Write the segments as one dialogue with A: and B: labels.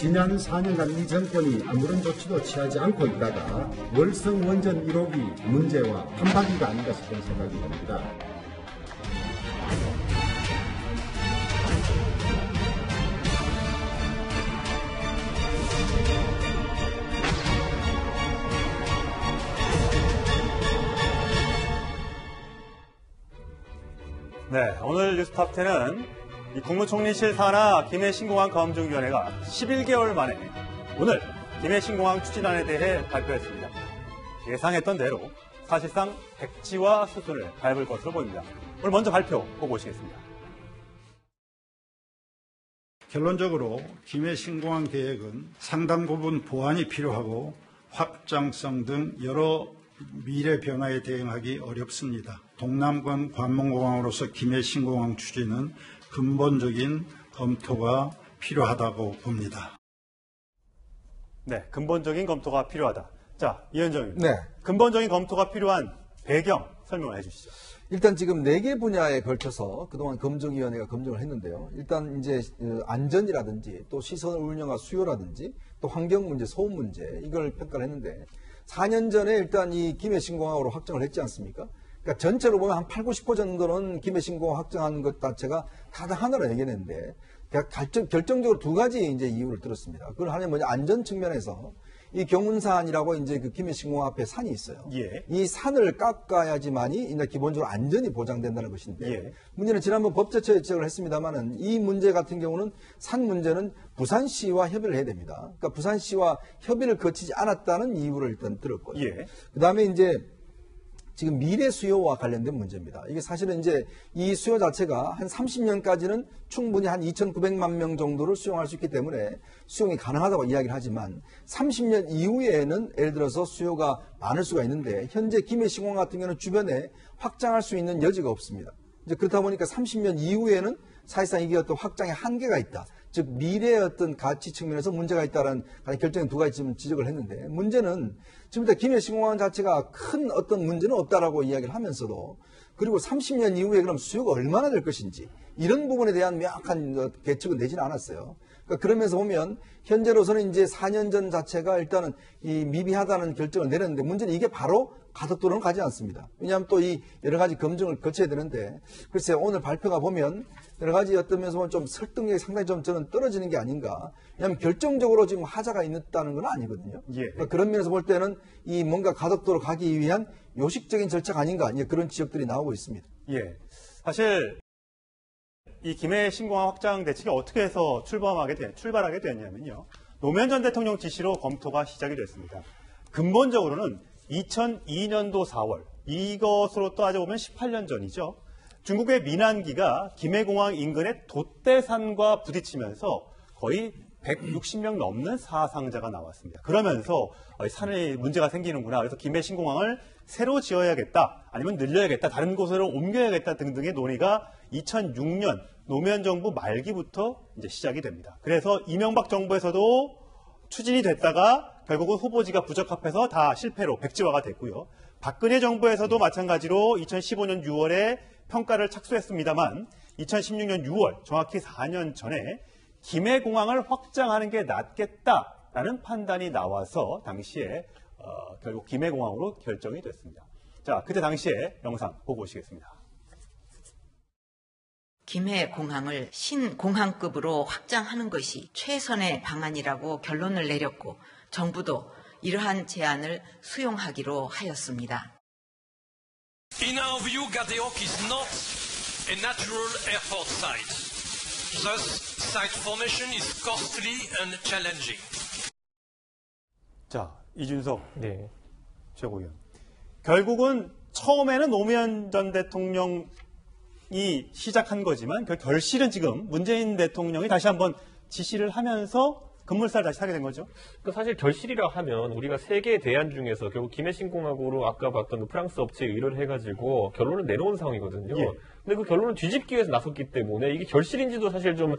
A: 지난 4년간 이 정권이 아무런 조치도 취하지 않고 있다가 월성 원전 1호기 문제와 한바퀴가 아닌가 싶은 생각이 듭니다.
B: 네, 오늘 뉴스탑10은 이 국무총리실 산하 김해 신공항 검증위원회가 11개월 만에 오늘 김해 신공항 추진안에 대해 발표했습니다. 예상했던 대로 사실상 백지와 수순을 밟을 것으로 보입니다. 오늘 먼저 발표 보고 오시겠습니다.
C: 결론적으로 김해 신공항 계획은 상당 부분 보완이 필요하고 확장성 등 여러 미래 변화에 대응하기 어렵습니다. 동남권 관문공항으로서 김해 신공항 추진은 근본적인 검토가 필요하다고 봅니다.
B: 네, 근본적인 검토가 필요하다. 자, 이현정 의원.
D: 네.
B: 근본적인 검토가 필요한 배경 설명을 해주시죠.
D: 일단 지금 4개 분야에 걸쳐서 그동안 검증위원회가 검증을 했는데요. 일단 이제 안전이라든지 또 시설 운영과 수요라든지 또 환경 문제, 소음 문제 이걸 평가를 했는데 4년 전에 일단 이 김해 신공항으로 확정을 했지 않습니까? 그러니까 전체로 보면 한 80~90% 정도는 김해 신공항 확정한 것 자체가 타당하다고 얘기했는데 결정적으로 2가지 이제 이유를 들었습니다. 그걸 하나는 뭐냐 안전 측면에서 이 경운산이라고 이제 그 김해 신공항 앞에 산이 있어요.
B: 예.
D: 이 산을 깎아야지만이 이제 기본적으로 안전이 보장된다는 것인데
B: 예.
D: 문제는 지난번 법제처에 지적을 했습니다만은 이 문제 같은 경우는 산 문제는 부산시와 협의를 해야 됩니다. 그러니까 부산시와 협의를 거치지 않았다는 이유를 일단 들었고요.
B: 예.
D: 그다음에 이제 지금 미래 수요와 관련된 문제입니다. 이게 사실은 이제 이 수요 자체가 한 30년까지는 충분히 한 2,900만 명 정도를 수용할 수 있기 때문에 수용이 가능하다고 이야기를 하지만 30년 이후에는 예를 들어서 수요가 많을 수가 있는데 현재 김해 신공항 같은 경우는 주변에 확장할 수 있는 여지가 없습니다. 이제 그렇다 보니까 30년 이후에는 사실상 이게 어떤 확장의 한계가 있다. 즉 미래의 어떤 가치 측면에서 문제가 있다는 결정의 2가지 지금 지적을 했는데 문제는 지금부터 김해 신공항 자체가 큰 어떤 문제는 없다라고 이야기를 하면서도 그리고 30년 이후에 그럼 수요가 얼마나 될 것인지 이런 부분에 대한 명확한 계측은 내지는 않았어요. 그러니까 그러면서 보면 현재로서는 이제 4년 전 자체가 일단은 이 미비하다는 결정을 내렸는데 문제는 이게 바로 가덕도로는 가지 않습니다. 왜냐하면 또 이 여러 가지 검증을 거쳐야 되는데 글쎄요 오늘 발표가 보면 여러 가지 어떤 면에서 보면 좀 설득력이 상당히 좀 저는 떨어지는 게 아닌가. 왜냐하면 결정적으로 지금 하자가 있다는 건 아니거든요.
B: 예.
D: 그러니까 그런 면에서 볼 때는 이 뭔가 가덕도로 가기 위한 요식적인 절차가 아닌가 그런 지적들이 나오고 있습니다.
B: 예. 사실 이 김해 신공항 확장 대책이 어떻게 해서 출발하게 됐냐면요. 노무현 전 대통령 지시로 검토가 시작이 됐습니다. 근본적으로는 2002년도 4월 이것으로 따져보면 18년 전이죠. 중국의 민한기가 김해공항 인근의 돛대산과 부딪히면서 거의 160명 넘는 사상자가 나왔습니다. 그러면서 산에 문제가 생기는구나. 그래서 김해 신공항을 새로 지어야겠다. 아니면 늘려야겠다. 다른 곳으로 옮겨야겠다 등등의 논의가 2006년 노무현 정부 말기부터 이제 시작이 됩니다. 그래서 이명박 정부에서도 추진이 됐다가 결국은 후보지가 부적합해서 다 실패로 백지화가 됐고요. 박근혜 정부에서도 마찬가지로 2015년 6월에 평가를 착수했습니다만 2016년 6월 정확히 4년 전에 김해공항을 확장하는 게 낫겠다라는 판단이 나와서 당시에 결국 김해공항으로 결정이 됐습니다. 자, 그때 당시에 영상 보고 오시겠습니다.
E: 김해공항을 신공항급으로 확장하는 것이 최선의 방안이라고 결론을 내렸고 정부도 이러한 제안을 수용하기로 하였습니다.
F: In our view, Gadeok is not a natural airport site. Thus, site formation is costly and challenging.
B: 자, 이준석 최고위원. 결국은 처음에는 노무현 전 대통령이 시작한 거지만 그 결실은 지금 문재인 대통령이 다시 한번 지시를 하면서 급물살을 다시 사게 된 거죠?
G: 그러니까 사실 결실이라 하면 우리가 세 개의 대안 중에서 결국 김해신공항으로 아까 봤던 프랑스 업체에 의뢰를 해가지고 결론을 내놓은 상황이거든요. 예. 근데 그 결론을 뒤집기 위해서 나섰기 때문에 이게 결실인지도 사실 좀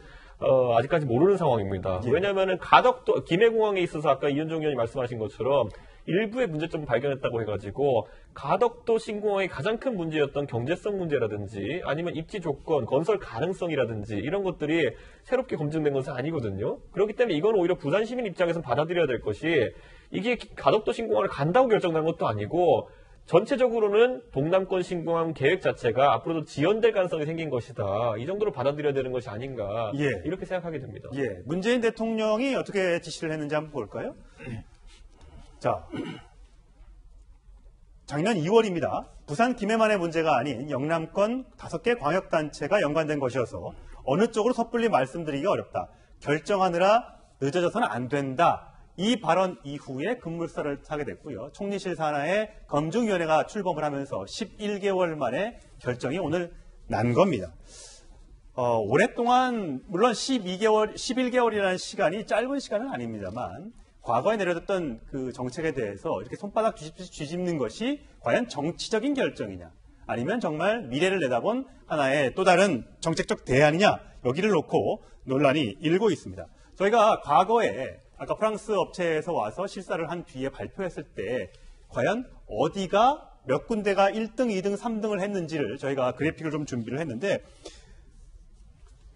G: 아직까지 모르는 상황입니다.
B: 예.
G: 왜냐하면은 가덕도 김해공항에 있어서 아까 이현종 의원이 말씀하신 것처럼 일부의 문제점을 발견했다고 해가지고 가덕도 신공항의 가장 큰 문제였던 경제성 문제라든지 아니면 입지 조건, 건설 가능성이라든지 이런 것들이 새롭게 검증된 것은 아니거든요. 그렇기 때문에 이건 오히려 부산 시민 입장에서는 받아들여야 될 것이 이게 가덕도 신공항을 간다고 결정난 것도 아니고 전체적으로는 동남권 신공항 계획 자체가 앞으로도 지연될 가능성이 생긴 것이다. 이 정도로 받아들여야 되는 것이 아닌가
B: 예.
G: 이렇게 생각하게 됩니다.
B: 예, 문재인 대통령이 어떻게 지시를 했는지 한번 볼까요? 자, 작년 2월입니다. 부산 김해만의 문제가 아닌 영남권 5개 광역단체가 연관된 것이어서 어느 쪽으로 섣불리 말씀드리기가 어렵다. 결정하느라 늦어져서는 안 된다. 이 발언 이후에 급물살을 타게 됐고요. 총리실 산하에 검증위원회가 출범을 하면서 11개월 만에 결정이 오늘 난 겁니다. 오랫동안 물론 11개월이라는 시간이 짧은 시간은 아닙니다만 과거에 내려졌던 그 정책에 대해서 이렇게 손바닥 뒤집는 것이 과연 정치적인 결정이냐 아니면 정말 미래를 내다본 하나의 또 다른 정책적 대안이냐 여기를 놓고 논란이 일고 있습니다. 저희가 과거에 아까 프랑스 업체에서 와서 실사를 한 뒤에 발표했을 때 과연 어디가 몇 군데가 1등, 2등, 3등을 했는지를 저희가 그래픽을 좀 준비를 했는데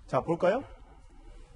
B: 자 볼까요?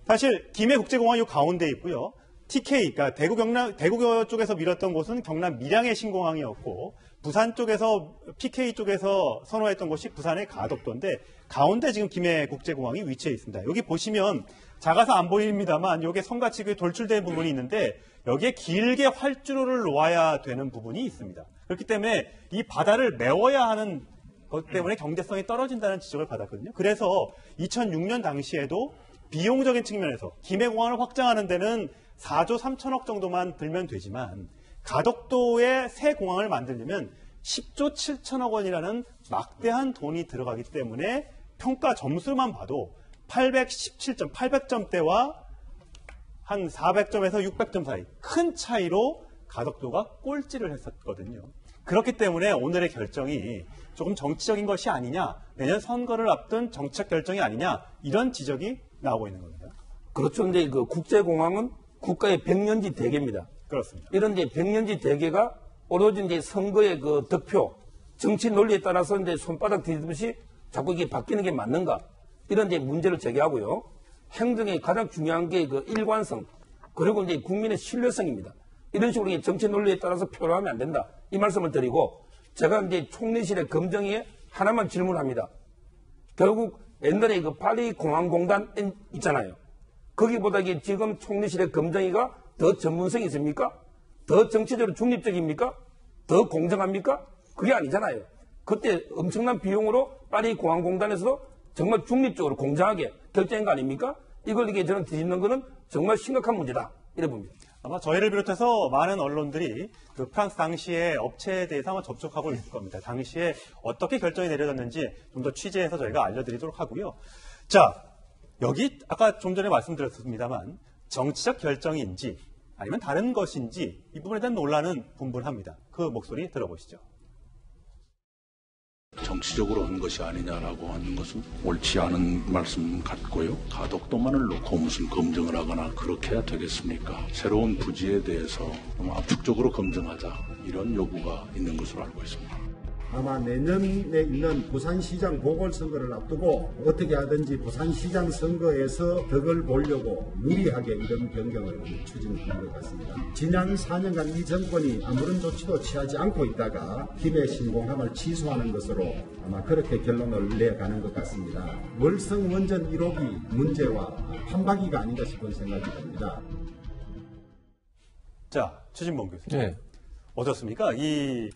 B: 사실 김해국제공항이 가운데 있고요. TK, 그러니까 대구 쪽에서 밀었던 곳은 경남 밀양의 신공항이었고 부산 쪽에서 PK 쪽에서 선호했던 곳이 부산의 가덕도인데 가운데 지금 김해국제공항이 위치해 있습니다. 여기 보시면 작아서 안 보입니다만 여기에 성같이 돌출된 부분이 있는데 여기에 길게 활주로를 놓아야 되는 부분이 있습니다. 그렇기 때문에 이 바다를 메워야 하는 것 때문에 경제성이 떨어진다는 지적을 받았거든요. 그래서 2006년 당시에도 비용적인 측면에서 김해공항을 확장하는 데는 4조 3천억 정도만 들면 되지만 가덕도에 새 공항을 만들려면 10조 7천억 원이라는 막대한 돈이 들어가기 때문에 평가 점수만 봐도 817점, 800점대와 한 400점에서 600점 사이 큰 차이로 가덕도가 꼴찌를 했었거든요. 그렇기 때문에 오늘의 결정이 조금 정치적인 것이 아니냐, 내년 선거를 앞둔 정치적 결정이 아니냐 이런 지적이 나오고 있는 겁니다.
H: 그렇죠. 근데 그 국제공항은 국가의 백년지 대계입니다.
B: 그렇습니다.
H: 이런 이제 백년지 대계가 오로지 이제 선거의 그 득표, 정치 논리에 따라서 이제 손바닥 뒤집듯이 자꾸 이게 바뀌는 게 맞는가? 이런 이제 문제를 제기하고요. 행정의 가장 중요한 게 그 일관성, 그리고 이제 국민의 신뢰성입니다. 이런 식으로 이제 정치 논리에 따라서 표현하면 안 된다. 이 말씀을 드리고, 제가 이제 총리실의 검증위에 하나만 질문합니다. 결국 옛날에 그 파리 공항공단 있잖아요. 거기보다 지금 총리실의 검증위가 더 전문성이 있습니까? 더 정치적으로 중립적입니까? 더 공정합니까? 그게 아니잖아요. 그때 엄청난 비용으로 파리 공항공단에서도 정말 중립적으로 공정하게 결정한 거 아닙니까? 이걸 이게 저는 뒤집는 거는 정말 심각한 문제다. 이래 봅니다.
B: 아마 저희를 비롯해서 많은 언론들이 그 프랑스 당시의 업체에 대해서 아마 접촉하고 있을 겁니다. 당시에 어떻게 결정이 내려졌는지 좀 더 취재해서 저희가 알려드리도록 하고요. 자, 여기 아까 좀 전에 말씀드렸습니다만 정치적 결정인지 아니면 다른 것인지 이 부분에 대한 논란은 분분합니다. 그 목소리 들어보시죠.
I: 정치적으로 한 것이 아니냐라고 하는 것은 옳지 않은 말씀 같고요. 가덕도만을 놓고 무슨 검증을 하거나 그렇게 해야 되겠습니까? 새로운 부지에 대해서 좀 압축적으로 검증하자 이런 요구가 있는 것으로 알고 있습니다.
A: 아마 내년에 있는 부산시장 보궐선거를 앞두고 어떻게 하든지 부산시장 선거에서 덕을 보려고 무리하게 이런 변경을 추진한 것 같습니다. 지난 4년간 이 정권이 아무런 조치도 취하지 않고 있다가 김해 신공항을 취소하는 것으로 아마 그렇게 결론을 내가는 것 같습니다. 월성 원전 1호기 문제와 판박이가 아닌가 싶은 생각이 듭니다.
B: 자, 최진봉 교수님.
G: 네.
B: 어떻습니까? 이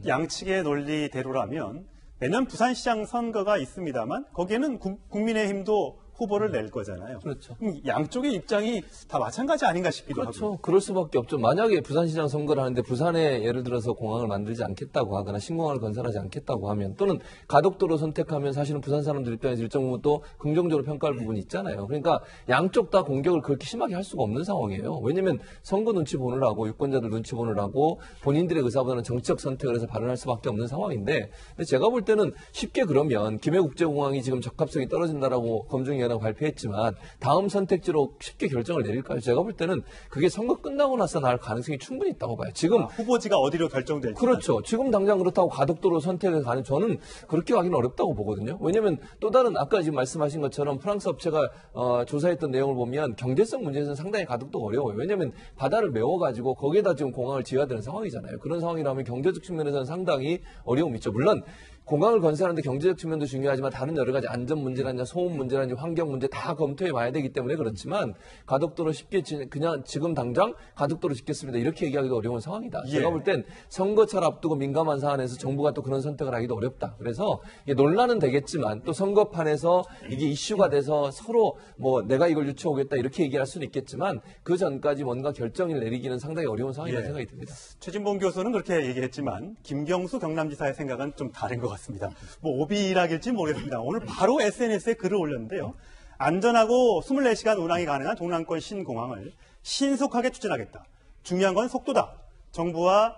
B: 양측의 논리대로라면 내년 부산시장 선거가 있습니다만 거기에는 국민의힘도 후보를 낼 거잖아요.
J: 그렇죠.
B: 그럼 양쪽의 입장이 다 마찬가지 아닌가 싶기도
J: 그렇죠.
B: 하고.
J: 그럴 수밖에 없죠. 만약에 부산시장 선거를 하는데 부산에 예를 들어서 공항을 만들지 않겠다고 하거나 신공항을 건설하지 않겠다고 하면 또는 가덕도로 선택하면 사실은 부산 사람들 입장에서 일정 부분 또 긍정적으로 평가할 부분이 있잖아요. 그러니까 양쪽 다 공격을 그렇게 심하게 할 수가 없는 상황이에요. 왜냐하면 선거 눈치 보느라고 유권자들 눈치 보느라고 본인들의 의사보다는 정치적 선택을 해서 발언할 수밖에 없는 상황인데 근데 제가 볼 때는 쉽게 그러면 김해국제공항이 지금 적합성이 떨어진다라고 검증위가 공약을 발표했지만 다음 선택지로 쉽게 결정을 내릴까요? 제가 볼 때는 그게 선거 끝나고 나서 나올 가능성이 충분히 있다고 봐요. 지금
B: 후보지가 어디로 결정될지.
J: 그렇죠. 지금 당장 그렇다고 가덕도로 선택을 가는 저는 그렇게 하기는 어렵다고 보거든요. 왜냐하면 또 다른 아까 지금 말씀하신 것처럼 프랑스 업체가 조사했던 내용을 보면 경제성 문제에서는 상당히 가덕도가 어려워요. 왜냐하면 바다를 메워가지고 거기에다 지금 공항을 지어야 되는 상황이잖아요. 그런 상황이라면 경제적 측면에서는 상당히 어려움이 있죠. 물론 공항을 건설하는데 경제적 측면도 중요하지만 다른 여러 가지 안전 문제라든지 소음 문제라든지 환경 문제 다 검토해 봐야 되기 때문에 그렇지만 가덕도로 쉽게 그냥 지금 당장 가덕도로 짓겠습니다. 이렇게 얘기하기도 어려운 상황이다.
B: 예.
J: 제가 볼 땐 선거철 앞두고 민감한 사안에서 정부가 또 그런 선택을 하기도 어렵다. 그래서 이게 논란은 되겠지만 또 선거판에서 이게 이슈가 돼서 서로 뭐 내가 이걸 유치하겠다 이렇게 얘기할 수는 있겠지만 그 전까지 뭔가 결정을 내리기는 상당히 어려운 상황이라는
B: 예.
J: 생각이 듭니다.
B: 최진봉 교수는 그렇게 얘기했지만 김경수 경남지사의 생각은 좀 다른 것 같습니다. 뭐 오비락일지 모르겠습니다. 오늘 바로 SNS에 글을 올렸는데요. 안전하고 24시간 운항이 가능한 동남권 신공항을 신속하게 추진하겠다. 중요한 건 속도다. 정부와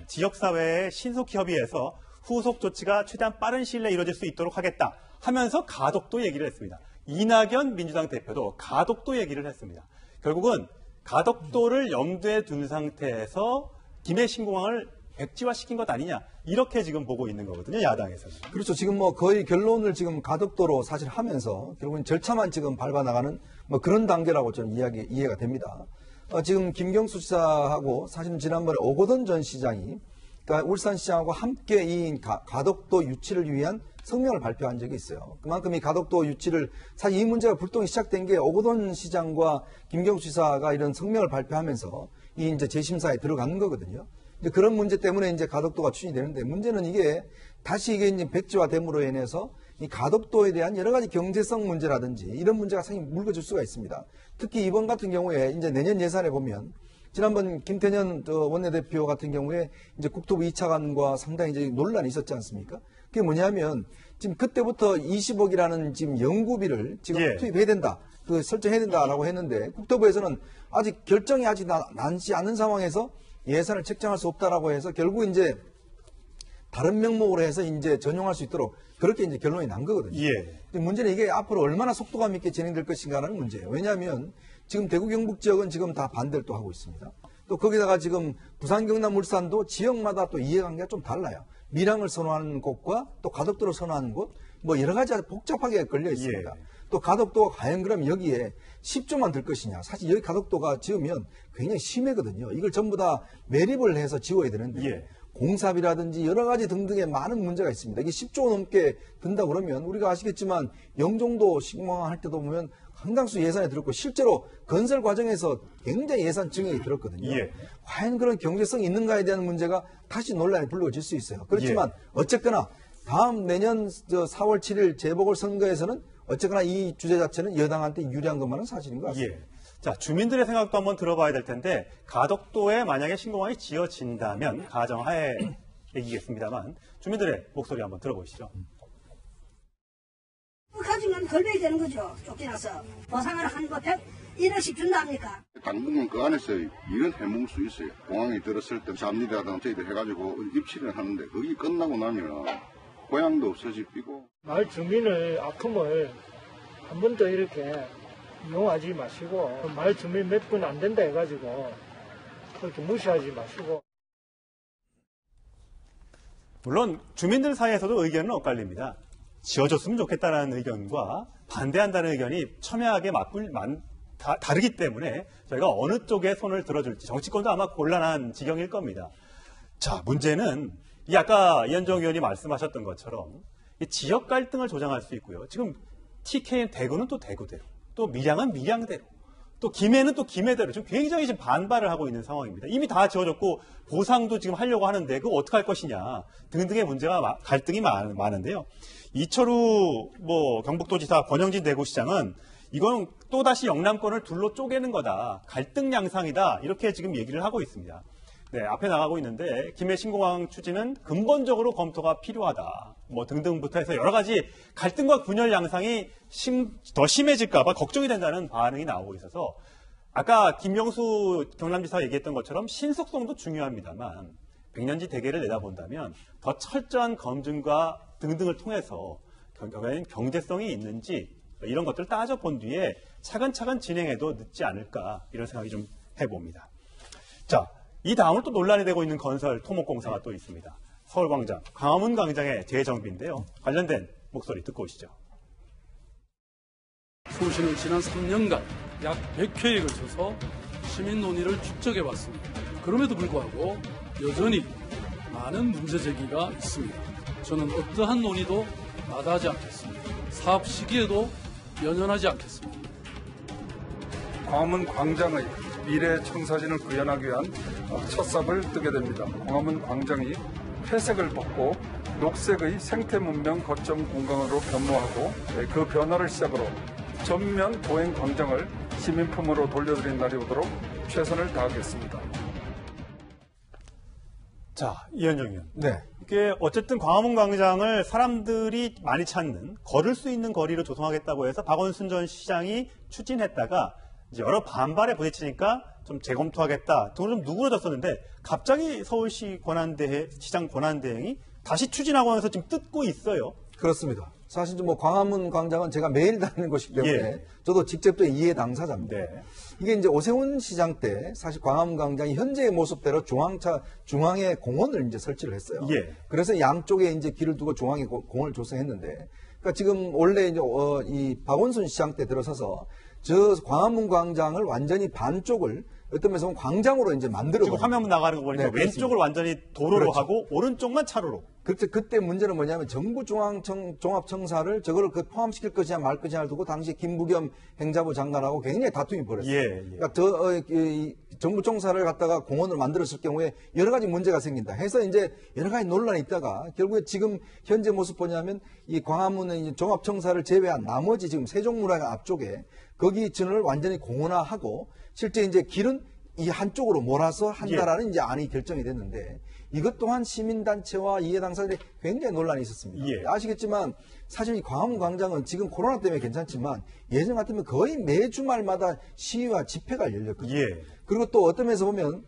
B: 지역사회의 신속 협의해서 후속 조치가 최대한 빠른 시일 내에 이루어질 수 있도록 하겠다 하면서 가덕도 얘기를 했습니다. 이낙연 민주당 대표도 가덕도 얘기를 했습니다. 결국은 가덕도를 염두에 둔 상태에서 김해 신공항을 백지화시킨 것 아니냐 이렇게 지금 보고 있는 거거든요. 야당에서는.
D: 그렇죠. 지금 뭐 거의 결론을 지금 가덕도로 사실 하면서 결국은 절차만 지금 밟아 나가는 뭐 그런 단계라고 저는 이해가 됩니다. 지금 김경수 지사하고 사실은 지난번에 오거돈 전 시장이 그러니까 울산시장하고 함께 이 가덕도 유치를 위한 성명을 발표한 적이 있어요. 그만큼 이 가덕도 유치를 사실 이 문제가 불똥이 시작된 게 오거돈 시장과 김경수 지사가 이런 성명을 발표하면서 이 이제 재심사에 들어가는 거거든요. 이제 그런 문제 때문에 이제 가덕도가 추진이 되는데 문제는 이게 다시 이게 이제 백지화됨으로 인해서 이 가덕도에 대한 여러 가지 경제성 문제라든지 이런 문제가 상당히 물거질 수가 있습니다. 특히 이번 같은 경우에 이제 내년 예산에 보면 지난번 김태년 원내대표 같은 경우에 이제 국토부 2차관과 상당히 이제 논란이 있었지 않습니까? 그게 뭐냐면 지금 그때부터 20억이라는 지금 연구비를 지금 투입해야 된다. 그 설정해야 된다라고 했는데 국토부에서는 아직 결정이 아직 나지 않은 상황에서 예산을 책정할 수 없다라고 해서 결국 이제 다른 명목으로 해서 이제 전용할 수 있도록 그렇게 이제 결론이 난 거거든요.
B: 예.
D: 문제는 이게 앞으로 얼마나 속도감 있게 진행될 것인가라는 문제예요. 왜냐하면 지금 대구 경북 지역은 지금 다 반대를 또 하고 있습니다. 또 거기다가 지금 부산 경남 울산도 지역마다 또 이해관계가 좀 달라요. 밀양을 선호하는 곳과 또 가덕도를 선호하는 곳 뭐 여러 가지 아주 복잡하게 걸려 있습니다.
B: 예.
D: 또 가덕도가 과연 그럼 여기에 10조만 들 것이냐. 사실 여기 가덕도가 지으면 굉장히 심해거든요. 이걸 전부 다 매립을 해서 지어야 되는데
B: 예.
D: 공사비라든지 여러 가지 등등의 많은 문제가 있습니다. 이게 10조 넘게 든다 그러면 우리가 아시겠지만 영종도 신공항 할 때도 보면 상당수 예산이 들었고 실제로 건설 과정에서 굉장히 예산 증액이 들었거든요.
B: 예.
D: 과연 그런 경제성이 있는가에 대한 문제가 다시 논란이 불거질 수 있어요. 그렇지만 어쨌거나 다음 내년 4월 7일 재보궐선거에서는 어쨌거나 이 주제 자체는 여당한테 유리한 것만은 사실인 것 같습니다.
B: 예. 자, 주민들의 생각도 한번 들어봐야 될 텐데 가덕도에 만약에 신공항이 지어진다면 가정하에 얘기겠습니다만 주민들의 목소리 한번 들어보시죠.
K: 가지면 걸려야 되는 거죠. 쫓겨나서 보상을 한 1억씩 준답니까?
L: 당분간 그 안에서 일은 해먹을 수 있어요. 공항에 들었을 때 잡니다당 저희들 해가지고 입치를 하는데 거기 끝나고 나면 고향도 없어지고
M: 마을 주민의 아픔을 한 번 더 이렇게 이용하지 마시고 마을 주민 몇 분 안 된다 해가지고 그렇게 무시하지 마시고.
B: 물론 주민들 사이에서도 의견은 엇갈립니다. 지어줬으면 좋겠다는 의견과 반대한다는 의견이 첨예하게 다르기 때문에 저희가 어느 쪽에 손을 들어줄지 정치권도 아마 곤란한 지경일 겁니다. 자, 문제는 아까 이현정 의원이 말씀하셨던 것처럼 이 지역 갈등을 조장할 수 있고요. 지금 TK는 대구는 또 대구대로, 또 밀양은 밀양대로, 또 김해는 또 김해대로 지금 굉장히 지금 반발을 하고 있는 상황입니다. 이미 다 지어졌고 보상도 지금 하려고 하는데 그거 어떻게 할 것이냐 등등의 문제가 갈등이 많은데요. 이철우 경북도지사 권영진 대구시장은 이건 또다시 영남권을 둘로 쪼개는 거다. 갈등 양상이다. 이렇게 지금 얘기를 하고 있습니다. 네, 앞에 나가고 있는데 김해 신공항 추진은 근본적으로 검토가 필요하다. 등등부터 해서 여러 가지 갈등과 분열 양상이 더 심해질까 봐 걱정이 된다는 반응이 나오고 있어서 아까 김경수 경남지사가 얘기했던 것처럼 신속성도 중요합니다만 백년지 대계를 내다본다면 더 철저한 검증과 등등을 통해서 결국에는 경제성이 있는지 이런 것들을 따져본 뒤에 차근차근 진행해도 늦지 않을까 이런 생각이 좀 해봅니다. 자, 이 다음으로 또 논란이 되고 있는 건설 토목공사가 또 있습니다. 서울광장, 광화문 광장의 재정비인데요. 관련된 목소리 듣고 오시죠.
N: 서울시는 지난 3년간 약 100회에 걸쳐서 시민 논의를 축적해왔습니다. 그럼에도 불구하고 여전히 많은 문제 제기가 있습니다. 저는 어떠한 논의도 마다하지 않겠습니다. 사업 시기에도 연연하지 않겠습니다.
O: 광화문 광장의 미래 청사진을 구현하기 위한 첫 삽을 뜨게 됩니다. 광화문 광장이 회색을 벗고 녹색의 생태 문명 거점 공간으로 변모하고 그 변화를 시작으로 전면 보행 광장을 시민품으로 돌려드린 날이 오도록 최선을 다하겠습니다.
B: 자, 이현정 의원.
D: 네.
B: 이게 어쨌든 광화문 광장을 사람들이 많이 찾는 걸을 수 있는 거리로 조성하겠다고 해서 박원순 전 시장이 추진했다가 이제 여러 반발에 부딪히니까 좀 재검토하겠다. 좀 누그러졌었는데 갑자기 서울시 시장 권한대행이 다시 추진하고 나서 지금 뜯고 있어요.
D: 그렇습니다. 사실 뭐 광화문 광장은 제가 매일 다니는 곳이기 때문에
B: 예.
D: 저도 직접적인 이해 당사자입니다.
B: 네.
D: 이게 이제 오세훈 시장 때 사실 광화문 광장이 현재의 모습대로 중앙에 공원을 이제 설치를 했어요.
B: 예.
D: 그래서 양쪽에 이제 길을 두고 중앙에 공원을 조성했는데, 그러니까 지금 원래 이제 이 박원순 시장 때 들어서서 저 광화문 광장을 완전히 반쪽을 어떤 면에서 광장으로 이제 만들어.
B: 지금 화면 나가는 거 보니까
D: 네,
B: 왼쪽을 완전히 도로로
D: 그렇죠.
B: 하고 오른쪽만 차로로.
D: 그때 문제는 뭐냐면 정부 종합청사를 저거를 포함시킬 것이냐 말 것이냐를 두고 당시 김부겸 행자부 장관하고 굉장히 다툼이 벌었어요.
B: 예.
D: 그러니까 정부 청사를 갖다가 공원을 만들었을 경우에 여러 가지 문제가 생긴다 해서 이제 여러 가지 논란이 있다가 결국에 지금 현재 모습 보냐면 이 광화문의 종합청사를 제외한 나머지 지금 세종문화관 앞쪽에 거기 진을 완전히 공원화하고 실제 이제 길은 이 한쪽으로 몰아서 한다라는 이제 안이 결정이 됐는데, 이것 또한 시민단체와 이해당사자들이 굉장히 논란이 있었습니다.
B: 예.
D: 아시겠지만 사실 이 광화문 광장은 지금 코로나 때문에 괜찮지만 예전 같으면 거의 매 주말마다 시위와 집회가 열렸거든요.
B: 예.
D: 그리고 또 어떤 면에서 보면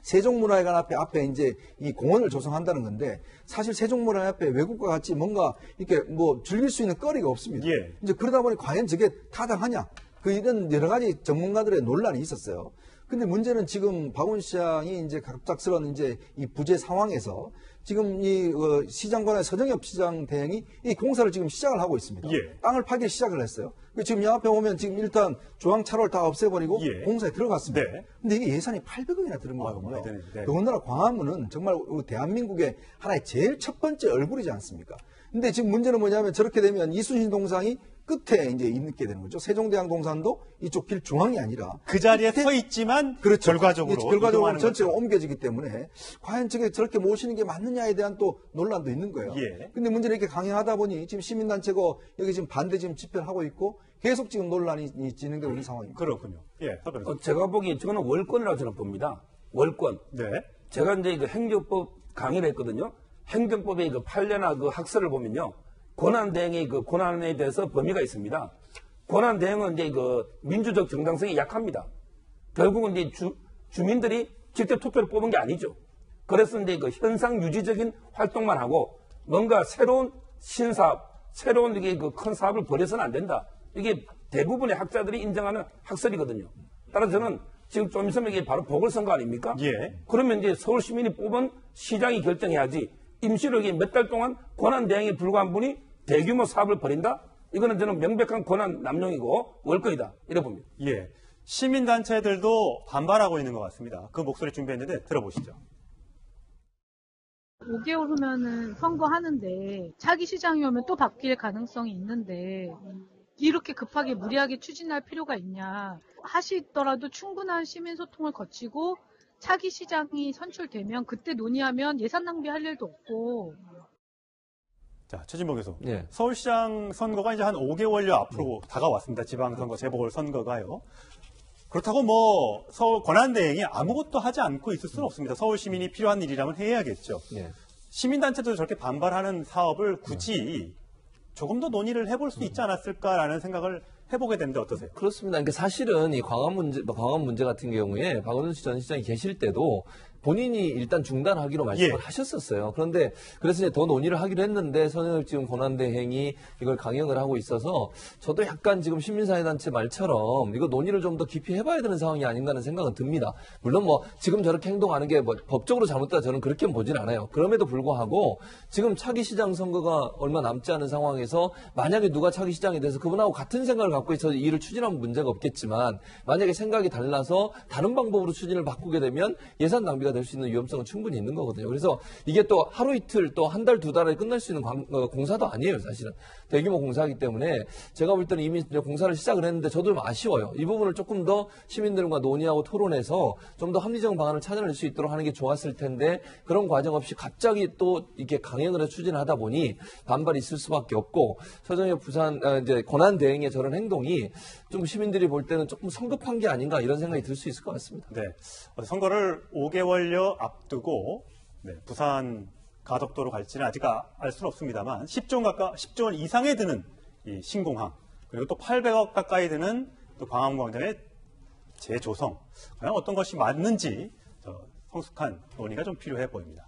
D: 세종문화회관 앞에 이제 이 공원을 조성한다는 건데, 사실 세종문화회관 앞에 외국과 같이 뭔가 이렇게 뭐 즐길 수 있는 거리가 없습니다.
B: 예.
D: 이제 그러다 보니 과연 저게 타당하냐? 이런 여러 가지 전문가들의 논란이 있었어요. 근데 문제는 지금 박원 시장이 이제 갑작스러운 이제 이 부재 상황에서 지금 이 시장관의 서정엽 시장 대행이 이 공사를 지금 시작을 하고 있습니다.
B: 예.
D: 땅을 파기 시작을 했어요. 지금 이 앞에 보면 지금 일단 중앙차로를 다 없애버리고
B: 예.
D: 공사에 들어갔습니다.
B: 네.
D: 근데 이게 예산이 800억이나 들은 거거든요.
B: 네.
D: 더군다나 광화문은 정말 대한민국의 하나의 제일 첫 번째 얼굴이지 않습니까? 근데 지금 문제는 뭐냐면 저렇게 되면 이순신 동상이 끝에 이제 있게 되는 거죠. 세종대왕 동산도 이쪽 길 중앙이 아니라
B: 그 자리에 서 있지만
D: 그렇죠.
B: 결과적으로
D: 전체가 옮겨지기 때문에 과연 저렇게 모시는 게 맞느냐에 대한 또 논란도 있는 거예요.
B: 예.
D: 근데 문제는 이렇게 강행하다 보니 지금 시민단체가 여기 지금 반대 지금 집회를 하고 있고 계속 지금 논란이 진행되고 있는 상황입니다.
B: 그렇군요. 예.
H: 제가 보기에 저거는 월권이라고 저는 봅니다. 월권.
B: 네.
H: 제가 이제 그 행정법 강의를 했거든요. 행정법의 그 판례나 그 학설을 보면요. 권한대행의 그 권한에 대해서 범위가 있습니다. 권한대행은 이제 그 민주적 정당성이 약합니다. 결국은 이제 주민들이 직접 투표를 뽑은 게 아니죠. 그래서 이제 그 현상 유지적인 활동만 하고 뭔가 새로운 신사업, 새로운 이게 그 큰 사업을 벌여서는 안 된다. 이게 대부분의 학자들이 인정하는 학설이거든요. 따라서 저는 지금 좀 있으면 이게 바로 보궐선거 아닙니까?
B: 예.
H: 그러면 이제 서울 시민이 뽑은 시장이 결정해야지 임시로 몇 달 동안 권한 대행에 불과한 분이 대규모 사업을 벌인다? 이거는 저는 명백한 권한 남용이고 월권이다. 이래 봅니다.
B: 예. 시민단체들도 반발하고 있는 것 같습니다. 그 목소리 준비했는데 들어보시죠.
P: 5개월 후면은 선거하는데 차기 시장이 오면 또 바뀔 가능성이 있는데 이렇게 급하게 무리하게 추진할 필요가 있냐. 하시더라도 충분한 시민소통을 거치고 차기 시장이 선출되면 그때 논의하면 예산 낭비할 일도 없고.
B: 자, 최진봉 교수.
J: 예.
B: 서울시장 선거가 이제 한 5개월여 앞으로 다가왔습니다. 지방선거, 재보궐선거가요. 그렇다고 뭐 서울 권한대행이 아무것도 하지 않고 있을 수는 없습니다. 서울 시민이 필요한 일이라면 해야겠죠.
J: 예.
B: 시민단체도 저렇게 반발하는 사업을 굳이 조금 더 논의를 해볼 수 있지 않았을까라는 생각을 해보게 되는데 어떠세요?
J: 그렇습니다. 그러니까 사실은 이 광화문 문제 같은 경우에 박원순 전 시장이 계실 때도 본인이 일단 중단하기로 말씀을 하셨었어요. 그런데 그래서 이제 더 논의를 하기로 했는데 선영엽 지금 권한대행이 이걸 강행을 하고 있어서 저도 약간 지금 시민사회단체 말처럼 이거 논의를 좀 더 깊이 해봐야 되는 상황이 아닌가 하는 생각은 듭니다. 물론 뭐 지금 저렇게 행동하는 게 뭐 법적으로 잘못됐다 저는 그렇게 보진 않아요. 그럼에도 불구하고 지금 차기 시장 선거가 얼마 남지 않은 상황에서 만약에 누가 차기 시장이 돼서 그분하고 같은 생각을 갖고 있어서 이 일을 추진하면 문제가 없겠지만 만약에 생각이 달라서 다른 방법으로 추진을 바꾸게 되면 예산 낭비가 될 수 있는 위험성은 충분히 있는 거거든요. 그래서 이게 또 하루 이틀 또 한 달, 두 달에 끝날 수 있는 공사도 아니에요, 사실은. 대규모 공사이기 때문에 제가 볼 때는 이미 공사를 시작을 했는데 저도 좀 아쉬워요. 이 부분을 조금 더 시민들과 논의하고 토론해서 좀 더 합리적 방안을 찾아낼 수 있도록 하는 게 좋았을 텐데 그런 과정 없이 갑자기 또 이렇게 강행을 해서 추진하다 보니 반발이 있을 수밖에 없고 서정엽 부산 이제 권한 대행의 저런 행동이 좀 시민들이 볼 때는 조금 성급한 게 아닌가 이런 생각이 들 수 있을 것 같습니다.
B: 네, 선거를 5개월여 앞두고 부산 가덕도로 갈지는 아직 알 수는 없습니다만 10조 원 이상에 드는 이 신공항 그리고 또 800억 가까이 드는 또 광화문광장의 재조성 과연 어떤 것이 맞는지 성숙한 논의가 좀 필요해 보입니다.